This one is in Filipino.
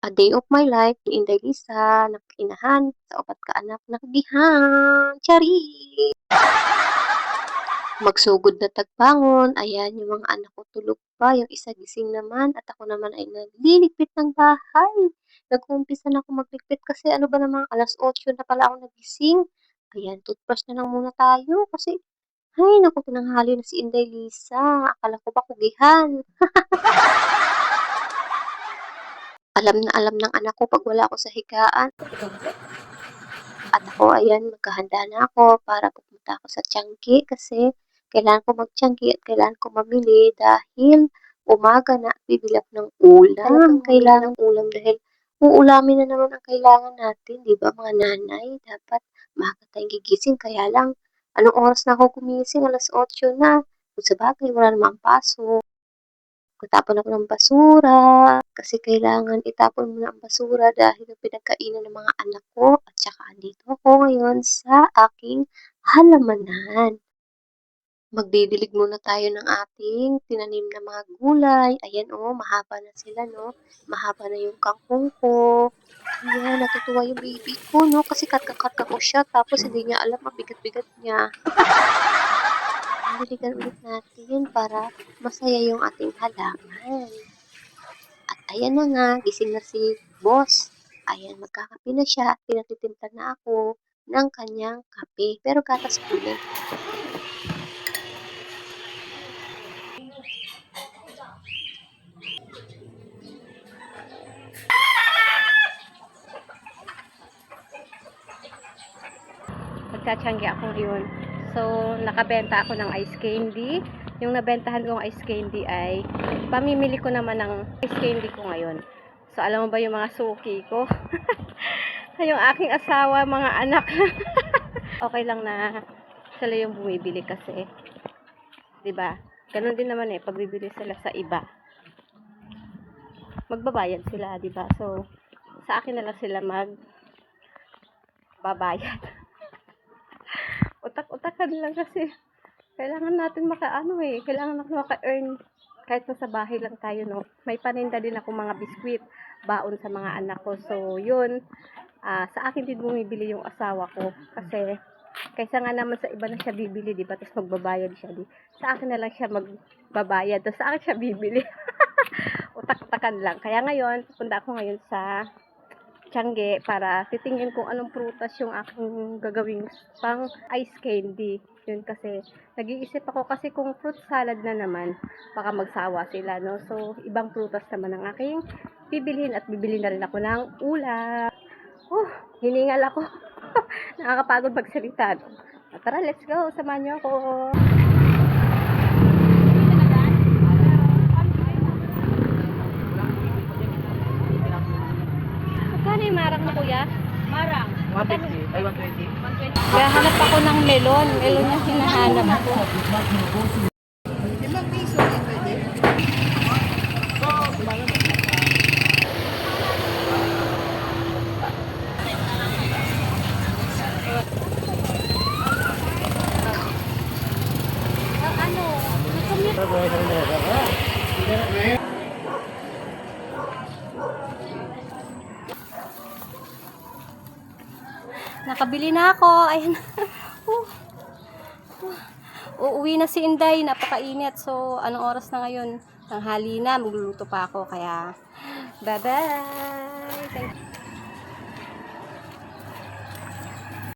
A Day of My Life ni Inday Lisa, nakinahan sa upat ka anak nakagihan, charis! Magsugod na tagbangon, ayan yung mga anak ko tulog pa, yung isa gising naman at ako naman ay nagliligpit ng bahay. Nag-uumpisa na ako magligpit kasi ano ba namang 8:00 na pala ako nagising. Ayan, toothbrush na lang muna tayo kasi ay naku tinanghali na si Inday Lisa, akala ko ba kugihan. Alam na alam ng anak ko 'pag wala ako sa higaan. At ako ayan, maghahanda na ako para pupunta ako sa Tiangge kasi kailangan ko mag-Tiangge at kailangan ko mamili dahil umaga na at bibili ako ng ulam. Talagang kailangan ulam dahil uulamin na naman ang kailangan natin, 'di ba mga nanay? Dapat maaga tayong gigising kaya lang anong oras na ako gumising? 8:00 na. Kung sabagay wala namang pasok. Magtatapon ako ng basura, kasi kailangan itapon muna ang basura dahil yung pinagkainan ng mga anak ko at saka andito ako ngayon sa aking halamanan. Magdidilig muna tayo ng ating tinanim na mga gulay. Ayan oh, mahaba na sila 'no. Mahaba na yung kangkong ko. Ayan, natutuwa yung baby ko 'no, kasi karga-karga ko siya tapos hindi niya alam ang bigat-bigat niya. Ayan, diligan ulit natin para masaya yung ating halaman. At ayan na nga, gising na si boss. Ayan, magkakape na siya at pinatitimpla na ako ng kanyang kape. Pero gatas ulit. Magtsatsyangge ako ngayon. So, nakabenta ako ng ice candy. Yung nabentahan kong ice candy ay pamimili ko naman ng ice candy ko ngayon. So, alam mo ba yung mga suki ko? Yung aking asawa, mga anak. Okay lang na sila yung bumibili kasi, 'di ba? Ganun din naman pag bibili sila sa iba. Magbabayad sila, 'di ba? So, sa akin na lang sila magbabayad. Utak-utakan lang kasi kailangan natin kailangan natin maka-earn kahit sa bahay lang tayo, no. May paninda din ako mga biskwit, baon sa mga anak ko. So, yun, sa akin din bumibili yung asawa ko kasi kaysa nga naman sa iba na siya bibili, di ba? Tapos magbabayad siya, di. Sa akin na lang siya magbabayad, tapos sa akin siya bibili. Utak-utakan lang. Kaya ngayon, pupunta ako ngayon sa Tiangge para titingin kung anong prutas yung aking gagawing pang ice candy. Yun kasi, nag-iisip ako kasi kung fruit salad na naman, baka magsawa sila, no? So, ibang prutas naman ang aking bibilhin at bibili na rin ako ng ulam. Hiningal ako. Nakakapagod magsalita. Tara, let's go. Samahan niyo ako. Magkano yung marang mo, kuya? Marang. 150, ay 120. Kaya hanap ako ng melon. Melon yung hinahanap ko. 5 piso yan pwede. Nakabili na ako. Ayan. Uuwi na si Inday. Napakainit. So, anong oras na ngayon? Tanghali na. Magluluto pa ako. Kaya, bye-bye. Thank you.